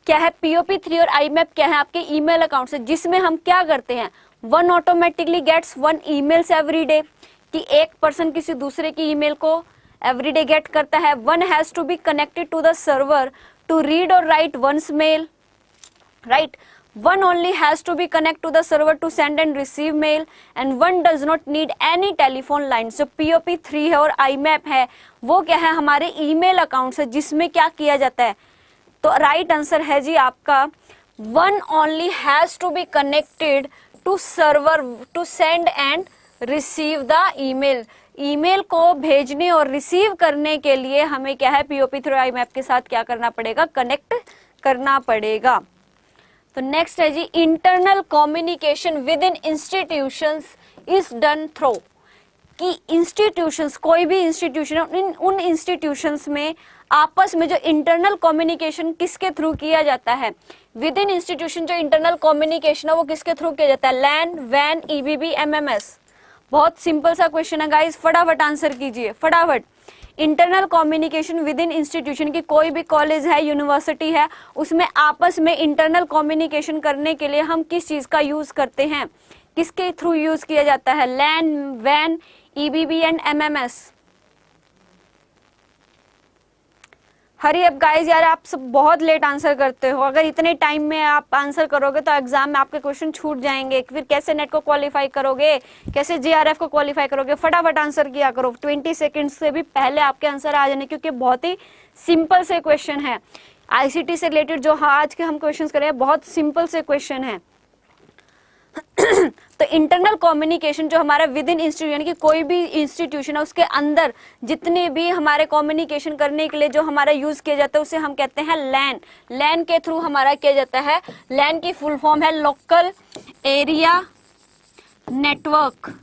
क्या है? POP3 और IMAP क्या है? आपके ईमेल अकाउंट्स है जिसमें हम क्या करते हैं? One automatically gets 1 emails every day, कि एक पर्सन किसी दूसरे की ईमेल को एवरीडे गेट करता है। One has to be connected to the server to read और write once mail, right. One only has to be connect to the server to send and receive mail, and one does not need any telephone line. जो POP3 है और IMAP है वो क्या है? हमारे email accounts है जिसमें क्या किया जाता है? तो राइट आंसर है जी आपका one only has to be connected to server to send and receive the email. Email को भेजने और रिसीव करने के लिए हमें क्या है? POP3 और IMAP के साथ क्या करना पड़ेगा? कनेक्ट करना पड़ेगा। तो नेक्स्ट है जी internal communication with in institutions is done through. कि इंस्टीट्यूशंस, कोई भी इंस्टीट्यूशन, उन इंस्टीट्यूशंस में आपस में जो इंटरनल कम्युनिकेशन किसके थ्रू किया जाता है? विद इन इंस्टीट्यूशन जो इंटरनल कम्युनिकेशन है वो किसके थ्रू किया जाता है? लैन, वैन, EBB, MMS। बहुत सिंपल सा क्वेश्चन है गाइस, फटाफट आंसर कीजिए, फटाफट। Internal communication with in institution की कोई भी कॉलेज है, यूनिवर्सिटी है, उसमें आपस में इंटरनल कम्युनिकेशन करने के लिए हम किस चीज का यूज करते हैं? किसके थ्रू यूज किया जाता है? लैन, वैन, EBB एंड MMS। हरी अब गाइस, यार आप सब बहुत लेट आंसर करते हो। अगर इतने टाइम में आप आंसर करोगे तो एग्जाम में आपके क्वेश्चन छूट जाएंगे। फिर कैसे नेट को क्वालिफाई करोगे? कैसे JRF को क्वालिफाई करोगे? फटाफट आंसर किया करो। 20 सेकंड से भी पहले आपके आंसर आ जाने, क्योंकि बहुत ही सिंपल से क्वेश्चन है। ICT से रिलेटेड जो आज के हम क्वेश्चन करें बहुत सिंपल से क्वेश्चन है। तो इंटरनल कम्युनिकेशन जो हमारा विद इन इंस्टीट्यूशन की कोई भी इंस्टीट्यूशन है उसके अंदर जितने भी हमारे कम्युनिकेशन करने के लिए जो हमारा यूज किया जाता है उसे हम कहते हैं लैन। लैन के थ्रू हमारा किया जाता है। लैन की फुल फॉर्म है local area network.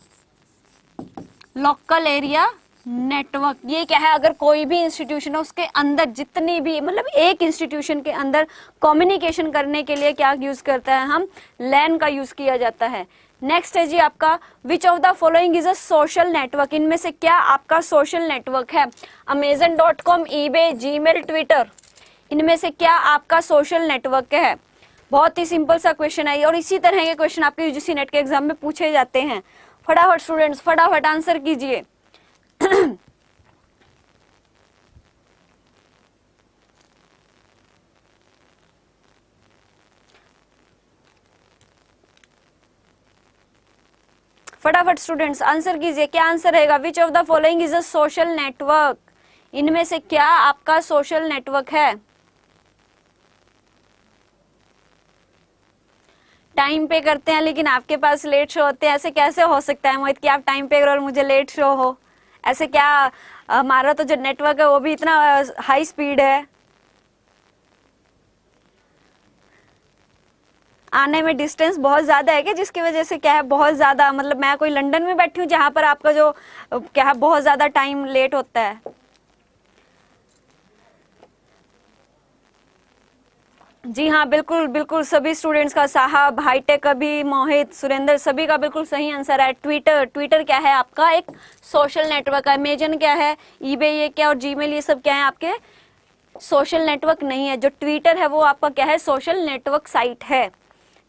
Local area network ये क्या है? अगर कोई भी इंस्टीट्यूशन है उसके अंदर जितनी भी, मतलब एक इंस्टीट्यूशन के अंदर कम्युनिकेशन करने के लिए क्या यूज करता है? हम लैन का यूज किया जाता है। नेक्स्ट है जी आपका विच of the following is a social network. इनमें से क्या आपका सोशल नेटवर्क है? Amazon.com, eBay, Gmail, Twitter। इनमें से क्या आपका सोशल नेटवर्क है? बहुत ही सिंपल सा क्वेश्चन है और इसी तरह के क्वेश्चन आपके UGC नेट के एग्जाम में पूछे जाते हैं। फटाफट स्टूडेंट्स फटाफट आंसर कीजिए। फटाफट स्टूडेंट्स आंसर कीजिए, क्या आंसर रहेगा? विच of the following is a social network. इनमें से क्या आपका सोशल नेटवर्क है? टाइम पे करते हैं लेकिन आपके पास लेट शो होते हैं, ऐसे कैसे हो सकता है मोहित कि आप टाइम पे करो और मुझे लेट शो हो? ऐसे क्या? हमारा तो जो नेटवर्क है वो भी इतना हाई स्पीड है, आने में डिस्टेंस बहुत ज्यादा है क्या, जिसकी वजह से क्या है बहुत ज्यादा, मतलब मैं कोई लंदन में बैठी हूँ जहां पर आपका जो क्या है बहुत ज्यादा टाइम लेट होता है। जी हाँ, बिल्कुल बिल्कुल सभी स्टूडेंट्स का, साहब, हाईटेक, अभी, मोहित, सुरेंद्र, सभी का बिल्कुल सही आंसर है। ट्विटर, ट्विटर क्या है आपका? एक सोशल नेटवर्क है। अमेजन क्या है? ईबे ये क्या, और जीमेल ये सब क्या है आपके? सोशल नेटवर्क नहीं है। जो ट्विटर है वो आपका क्या है? सोशल नेटवर्क साइट है।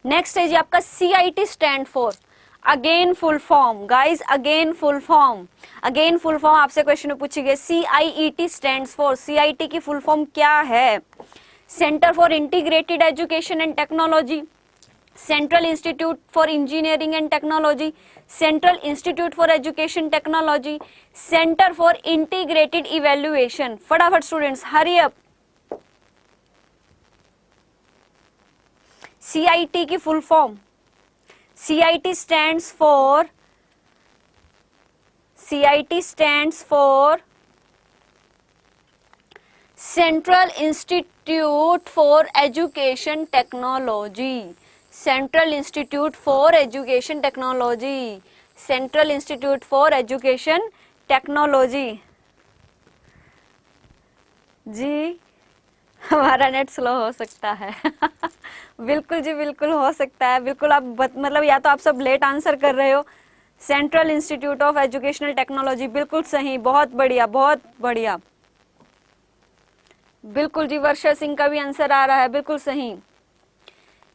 नेक्स्ट है जी आपका CIT stand for, again full form guys, again full form, again full form आपसे क्वेश्चन में पूछी गई। CIET स्टैंड्स फॉर, CIT की फुल फॉर्म क्या है? Centre for integrated education and technology, central institute for engineering and technology, central institute for education technology, centre for integrated evaluation. फटाफट students, hurry up. CIT की full form, CIT stands for, CIT stands for central institute for education technology, central institute for education technology, central institute for education technology. जी, हमारा net slow हो सकता है। बिल्कुल जी, बिल्कुल हो सकता है। बिल्कुल आप मतलब या तो आप सब लेट आंसर कर रहे हो। Central institute of educational technology, बिल्कुल सही, बहुत बढ़िया, बहुत बढ़िया। बिल्कुल जी, वर्षा सिंह का भी आंसर आ रहा है, बिल्कुल सही।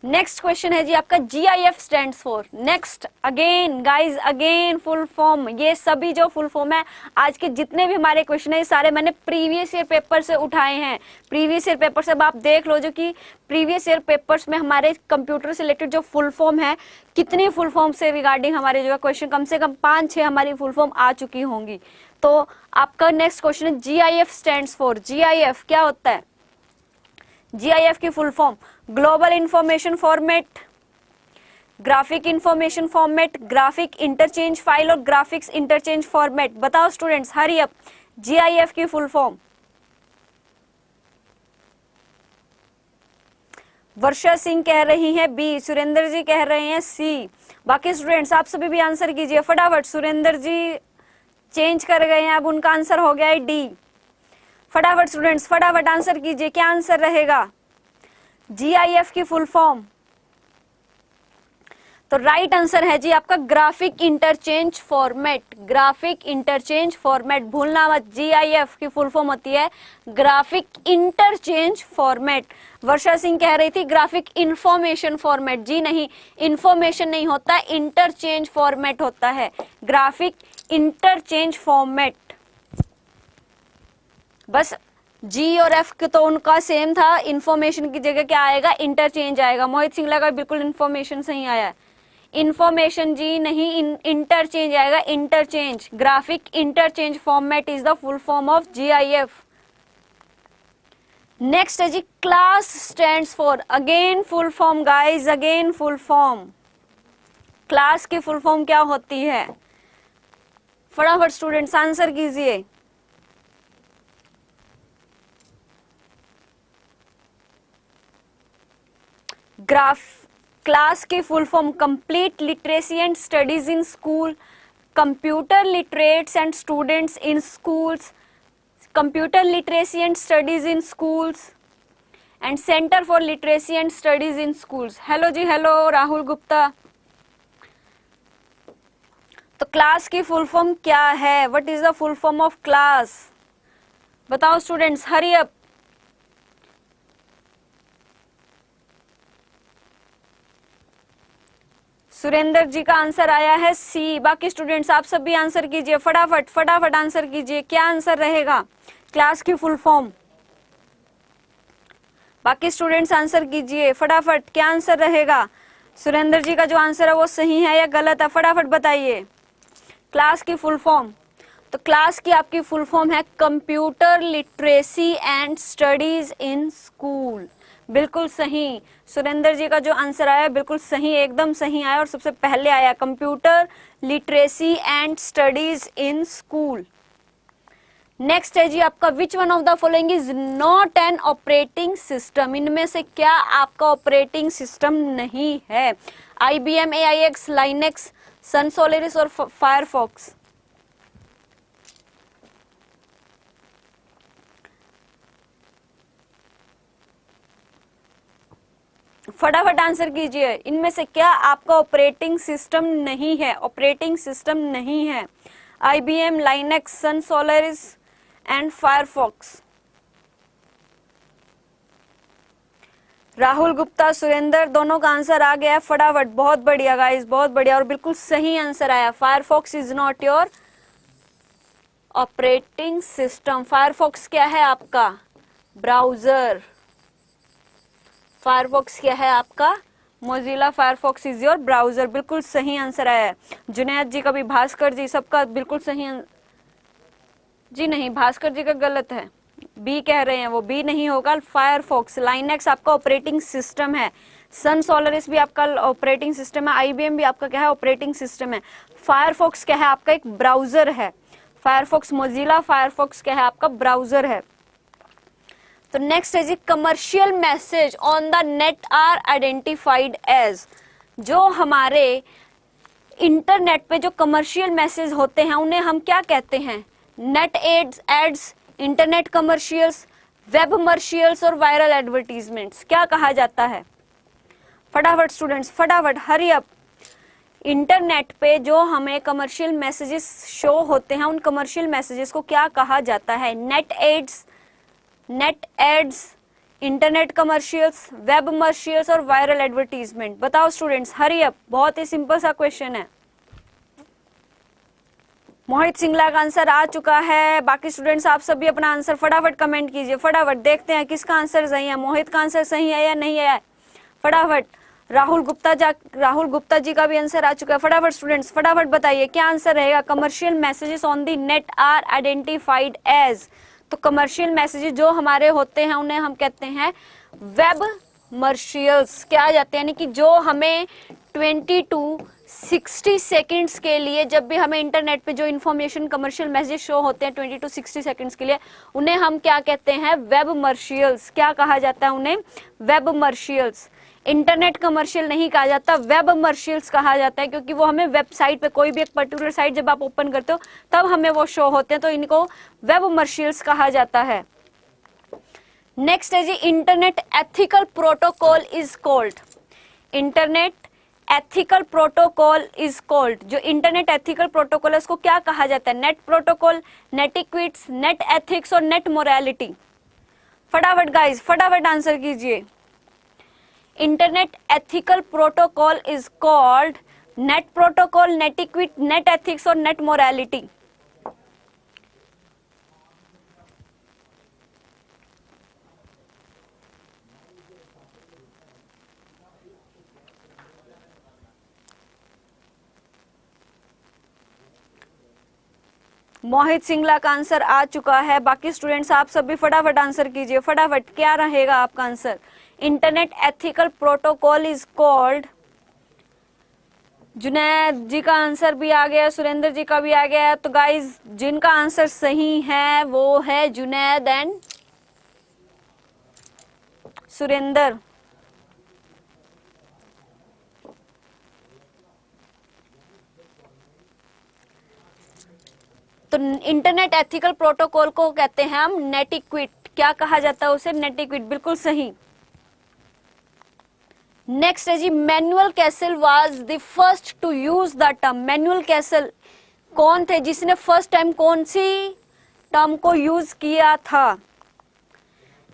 नेक्स्ट क्वेश्चन है जी आपका GIF stands for. Next, again guys, again full form. ये सभी जो फुल फॉर्म है, आज के जितने भी हमारे क्वेश्चन है, ये सारे मैंने प्रीवियस ईयर पेपर से उठाए हैं। प्रीवियस ईयर पेपर से अब आप देख लो जो कि प्रीवियस ईयर पेपर्स में हमारे कंप्यूटर से रिलेटेड जो फुल फॉर्म है, कितनी फुल फॉर्म से रिगार्डिंग हमारे जो क्वेश्चन, कम से कम 5-6 हमारी फुल फॉर्म आ चुकी होंगी। तो आपका नेक्स्ट क्वेश्चन है GIF स्टैंड्स फॉर। GIF क्या होता है? GIF की full form, global information format, graphic information format, graphic interchange file और ग्राफिक्स इंटरचेंज फॉर्मेट। बताओ स्टूडेंट्स, हरी अप। GIF की फुल फॉर्म। वर्षा सिंह कह रही है B, सुरेंद्र जी कह रहे हैं C। बाकी स्टूडेंट्स आप सभी भी आंसर कीजिए फटाफट। सुरेंद्र जी चेंज कर गए हैं, अब उनका आंसर हो गया है D। फटाफट स्टूडेंट्स, फटाफट आंसर कीजिए, क्या आंसर रहेगा? GIF की फुल फॉर्म। तो राइट आंसर है जी आपका graphic interchange format, graphic interchange format, भूलना मत। GIF की फुल फॉर्म होती है ग्राफिक इंटरचेंज फॉर्मेट। वर्षा सिंह कह रही थी ग्राफिक इंफॉर्मेशन फॉर्मेट। जी नहीं, इंफॉर्मेशन नहीं होता, इंटरचेंज फॉर्मेट होता है, ग्राफिक इंटरचेंज फॉर्मेट। बस G और F के तो उनका सेम था, इंफॉर्मेशन की जगह क्या आएगा? इंटरचेंज आएगा। मोहित सिंगला का बिल्कुल इंफॉर्मेशन सही आया है। इंफॉर्मेशन जी नहीं, इंटरचेंज आएगा, interchange. Graphic interchange format is the full form of GIF। Next है जी class stands for, again full form guys, again full form. Class की फुल फॉर्म क्या होती है? फटाफट स्टूडेंट्स आंसर कीजिए। क्लास की full form complete literacy and studies in school, computer literates and students in schools, computer literacy and studies in schools and centre for literacy and studies in schools. Hello ji, hello Rahul Gupta. तो class की full form क्या है? What is the full form of class? बताओ students, hurry up. Surendra जी का answer आया है C। बाकी students आप सब भी आंसर कीजिए फटाफट, फटाफट आंसर कीजिए, क्या आंसर रहेगा क्लास की फुल फॉर्म? बाकी स्टूडेंट्स आंसर कीजिए फटाफट, क्या आंसर रहेगा? सुरेंद्र जी का जो आंसर है वो सही है या गलत है? फटाफट बताइए। क्लास की फुल फॉर्म, तो क्लास की आपकी फुल फॉर्म है computer literacy and studies in school. बिल्कुल सही, सुरेंद्र जी का जो आंसर आया बिल्कुल सही, एकदम सही आया और सबसे पहले आया computer literacy and studies in school. Next है जी आपका which one of the following is not an operating system. इनमें से क्या आपका ऑपरेटिंग सिस्टम नहीं है? IBM, AIX, लाइनेक्स, सन सोलेरिस और फायरफॉक्स। फटाफट आंसर कीजिए, इनमें से क्या आपका ऑपरेटिंग सिस्टम नहीं है? ऑपरेटिंग सिस्टम नहीं है। IBM, Linux, Sun Solaris and Firefox. Rahul Gupta, Surendra, दोनों का आंसर आ गया है फटाफट। बहुत बढ़िया गाइस, बहुत बढ़िया, और बिल्कुल सही आंसर आया। Firefox is not your operating system. Firefox क्या है आपका? ब्राउजर। फायरफॉक्स क्या है आपका? Mozilla Firefox is your browser. बिल्कुल सही आंसर आया है। जुनैद जी का भी, भास्कर जी, सबका बिल्कुल सही जी नहीं, भास्कर जी का गलत है, बी कह रहे हैं, वो बी नहीं होगा। फायरफॉक्स, लाइनेक्स आपका ऑपरेटिंग सिस्टम है, सन सोलारिस भी आपका ऑपरेटिंग सिस्टम है, IBM भी आपका क्या है? ऑपरेटिंग सिस्टम है। फायरफॉक्स क्या है आपका? एक ब्राउजर है। फायरफॉक्स, मोजिला फायरफॉक्स क्या है आपका? ब्राउजर है। तो नेक्स्ट है जी, commercial message on the net are identified as. जो हमारे इंटरनेट पे जो कमर्शियल मैसेज होते हैं उन्हें हम क्या कहते हैं? Net ads, internet commercials, web commercials और वायरल एडवर्टीजमेंट्स। क्या कहा जाता है? फटाफट स्टूडेंट्स, फटाफट, हरी अप। इंटरनेट पे जो हमें कमर्शियल मैसेजेस शो होते हैं उन कमर्शियल मैसेजेस को क्या कहा जाता है? Net ads, internet commercials, web commercials और वायरल एडवर्टीजमेंट। बताओ स्टूडेंट्स, हरी अप। बहुत ही सिंपल सा क्वेश्चन है। मोहित सिंगला का आंसर आ चुका है। बाकी स्टूडेंट्स आप सभी अपना आंसर फटाफट कमेंट कीजिए। फटाफट देखते हैं किसका आंसर सही है। मोहित का आंसर सही है या नहीं है? फटाफट। राहुल गुप्ता जी का भी आंसर आ चुका है। फटाफट स्टूडेंट्स, फटाफट बताइए क्या आंसर रहेगा? Commercial messages on the net are identified as. तो कमर्शियल मैसेजेस जो हमारे होते हैं उन्हें हम कहते हैं वेब कमर्शियल्स। क्या आ जाते हैं? यानी कि जो हमें 20 to 60 सेकेंड्स के लिए, जब भी हमें इंटरनेट पे जो इन्फॉर्मेशन कमर्शियल मैसेज शो होते हैं 20 to 60 सेकेंड्स के लिए, उन्हें हम क्या कहते हैं? Web commercials. क्या कहा जाता है उन्हें? Web commercials. इंटरनेट कमर्शियल नहीं कहा जाता, वेब कमर्शियल्स कहा जाता है, क्योंकि वो हमें वेबसाइट पे, कोई भी एक पर्टिकुलर साइट जब आप ओपन करते हो तब हमें वो शो होते हैं, तो इनको वेब कमर्शियल्स कहा जाता है। नेक्स्ट है जी, internet ethical protocol is called. Internet ethical protocol is called. जो इंटरनेट एथिकल प्रोटोकॉल है उसको क्या कहा जाता है? Net protocol, netiquettes, net ethics और नेट मोरालिटी। फटाफट गाइस, फटाफट आंसर कीजिए। Internet ethical protocol is called net protocol, netiquette, net ethics और नेट मोरालिटी। मोहित सिंगला का आंसर आ चुका है। बाकी स्टूडेंट्स आप सभी फटाफट आंसर कीजिए। फटाफट, क्या रहेगा आपका answer? Internet ethical protocol is called. Junaid ji का आंसर भी आ गया, सुरेंद्र जी का भी आ गया। तो गाइज, जिनका आंसर सही है वो है जुनैद एंड सुरेंद्र। तो इंटरनेट एथिकल प्रोटोकॉल को कहते हैं हम नेट इक्विट। क्या कहा जाता है उसे? Netiquette. बिल्कुल सही। नेक्स्ट है जी, Manuel Castells was the first to use the term. Manuel Castells कौन थे जिसने फर्स्ट टाइम कौन सी टर्म को यूज किया था?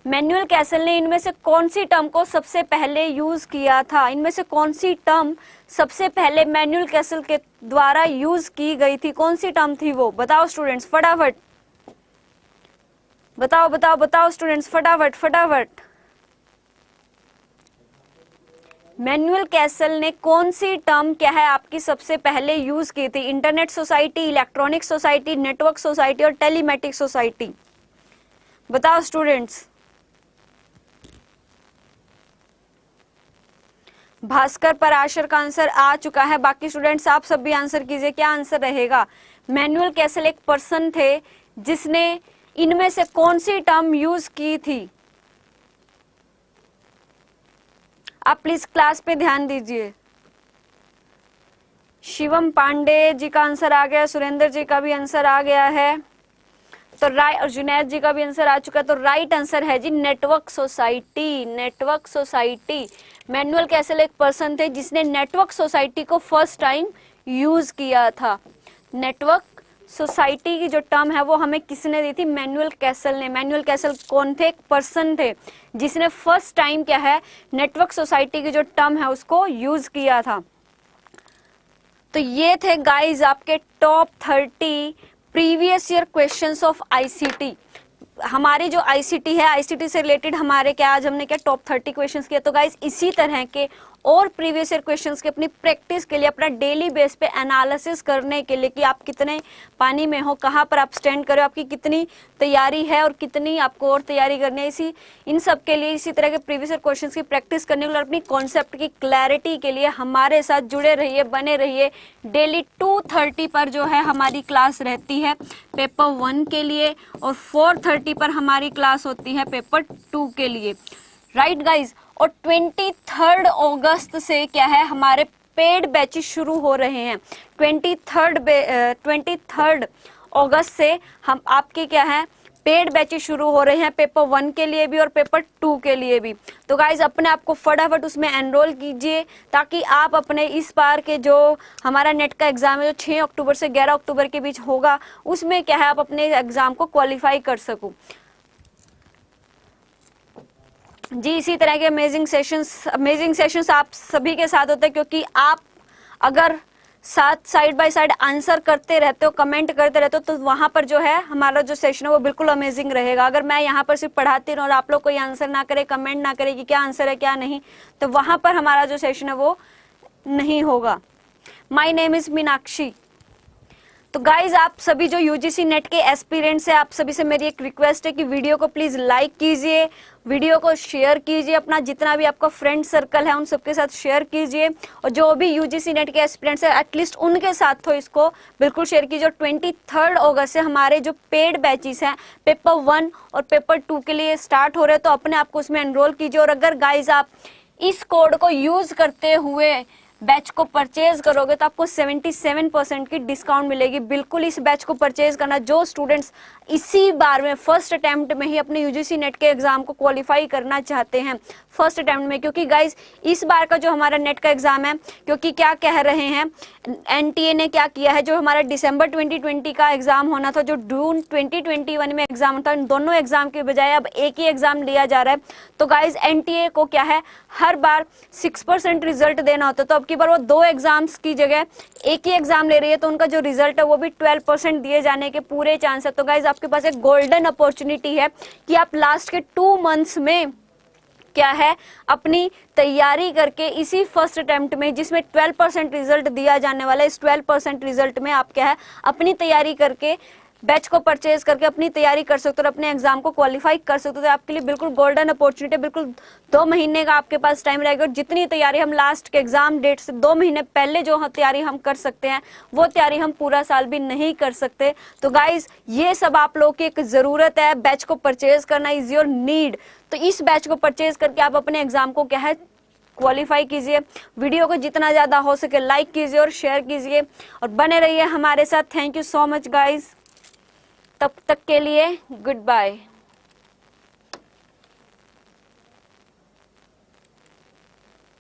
मैनुअल कैसल ने इनमें से कौन सी टर्म को सबसे पहले यूज किया था? इनमें से कौन सी टर्म सबसे पहले मैनुअल कैसल के द्वारा यूज की गई थी? कौन सी टर्म थी वो? बताओ स्टूडेंट्स, फटाफट बताओ बताओ बताओ स्टूडेंट्स, फटाफट फटाफट। मैनुअल कैसल ने कौन सी टर्म क्या है आपकी सबसे पहले यूज की थी? Internet society, electronic society, network society और टेलीमेटिक सोसाइटी। बताओ स्टूडेंट्स। भास्कर पराशर का आंसर आ चुका है। बाकी स्टूडेंट्स आप सब भी आंसर कीजिए, क्या आंसर रहेगा? मैनुअल कैसल एक पर्सन थे जिसने इनमें से कौन सी टर्म यूज की थी? आप प्लीज क्लास पे ध्यान दीजिए। शिवम पांडे जी का आंसर आ गया, सुरेंद्र जी का भी आंसर आ गया है, तो राइट, और जुनैद जी का भी आंसर आ चुका है। तो राइट आंसर है G network society. Network society manual castle एक पर्सन थे जिसने नेटवर्क सोसाइटी को फर्स्ट टाइम यूज किया था। नेटवर्क सोसाइटी की जो टर्म है वो हमें किसने दी थी? मैनुअल कैसल ने। मैनुअल कैसल कौन थे? एक पर्सन थे जिसने फर्स्ट टाइम क्या है नेटवर्क सोसाइटी की जो टर्म है उसको यूज किया था। तो ये थे गाइज आपके top 30 previous year questions of ICT. हमारी जो आईसीटी है, आईसीटी से रिलेटेड हमारे क्या आज हमने क्या टॉप 30 क्वेश्चंस किया। तो गाइज इसी तरह के और प्रीवियस ईयर क्वेश्चंस की अपनी प्रैक्टिस के लिए, अपना डेली बेस पे एनालिसिस करने के लिए कि आप कितने पानी में हो, कहाँ पर आप स्टैंड कर रहे हो, आपकी कितनी तैयारी है और कितनी आपको और तैयारी करनी है, इसी इन सब के लिए इसी तरह के प्रीवियस ईयर क्वेश्चंस की प्रैक्टिस करने के लिए, अपनी कॉन्सेप्ट की क्लैरिटी के लिए हमारे साथ जुड़े रहिए, बने रहिए। डेली 2:30 पर जो है हमारी क्लास रहती है पेपर 1 के लिए और 4:30 पर हमारी क्लास होती है पेपर 2 के लिए, राइट गाइज। और 23 अगस्त से क्या है हमारे पेड बैचेस शुरू हो रहे हैं। 23 अगस्त से हम आपके क्या है पेड बैचेस शुरू हो रहे हैं पेपर 1 के लिए भी और पेपर 2 के लिए भी। तो गाइज अपने आप को फटाफट उसमें एनरोल कीजिए ताकि आप अपने इस बार के जो हमारा नेट का एग्जाम है जो 6 अक्टूबर से 11 अक्टूबर के बीच होगा उसमें क्या है आप अपने एग्जाम को क्वालिफाई कर सको जी। इसी तरह के अमेजिंग सेशंस आप सभी के साथ होते हैं क्योंकि आप अगर साथ साइड बाय साइड आंसर करते रहते हो, कमेंट करते रहते हो तो वहां पर जो है हमारा जो सेशन है वो बिल्कुल अमेजिंग रहेगा। अगर मैं यहाँ पर सिर्फ पढ़ाती रहूं और आप लोग कोई आंसर ना करे, कमेंट ना करे कि क्या आंसर है क्या नहीं, तो वहां पर हमारा जो सेशन है वो नहीं होगा। My name is Meenakshi. तो गाइज आप सभी जो यूजीसी नेट के एस्पिरेंट्स हैं, आप सभी से मेरी एक रिक्वेस्ट है कि वीडियो को प्लीज लाइक कीजिए, वीडियो को शेयर कीजिए, अपना जितना भी आपका फ्रेंड सर्कल है उन सबके साथ शेयर कीजिए और जो भी यूजीसी नेट के एस्पिरेंट्स हैं एटलीस्ट उनके साथ तो इसको बिल्कुल शेयर कीजिए। और 23 अगस्त से हमारे जो पेड बैचेस हैं पेपर 1 और पेपर 2 के लिए स्टार्ट हो रहे हैं, तो अपने आप को उसमें एनरोल कीजिए। और अगर गाइज आप इस कोड को यूज करते हुए बैच को परचेज करोगे तो आपको 77% की डिस्काउंट मिलेगी। बिल्कुल इस बैच को परचेज करना जो स्टूडेंट्स इसी बार में फर्स्ट अटेम्प्ट में ही अपने यूजीसी नेट के एग्जाम को क्वालिफाई करना चाहते हैं फर्स्ट अटेम्प्ट में, क्योंकि गाइज इस बार का जो हमारा नेट का एग्जाम है, क्योंकि क्या कह रहे हैं एनटीए ने क्या किया है, जो हमारा दिसंबर 2020 का एग्जाम होना था, जो जून 2021 में एग्जाम होता है, दोनों एग्जाम के बजाय अब एक ही एग्जाम लिया जा रहा है। तो गाइज एनटीए को क्या है हर बार 6% रिजल्ट देना होता है, तो अब की बार वो 2 एग्जाम्स की जगह एक ही एग्जाम ले रही है, तो उनका जो रिजल्ट है वो भी 12% दिए जाने के पूरे चांस है। तो गाइज आपके पास एक गोल्डन अपॉर्चुनिटी है कि आप लास्ट के 2 मंथ्स में क्या है अपनी तैयारी करके इसी फर्स्ट अटेम्प्ट में जिसमें 12% रिजल्ट दिया जाने वाला है, इस 12% रिजल्ट में आप क्या है अपनी तैयारी करके बैच को परचेज करके अपनी तैयारी कर सकते हो और अपने एग्जाम को क्वालिफाई कर सकते हो। तो आपके लिए बिल्कुल गोल्डन अपॉर्चुनिटी, बिल्कुल 2 महीने का आपके पास टाइम रहेगा और जितनी तैयारी हम लास्ट के एग्जाम डेट से 2 महीने पहले जो तैयारी हम कर सकते हैं वो तैयारी हम पूरा साल भी नहीं कर सकते। तो गाइज ये सब आप लोगों की एक जरूरत है, बैच को परचेज करना इज योर नीड। तो इस बैच को परचेज करके आप अपने एग्जाम को क्या है क्वालिफाई कीजिए। वीडियो को जितना ज्यादा हो सके लाइक कीजिए और शेयर कीजिए और बने रहिए हमारे साथ। Thank you so much guys. तब तक के लिए गुड बाय।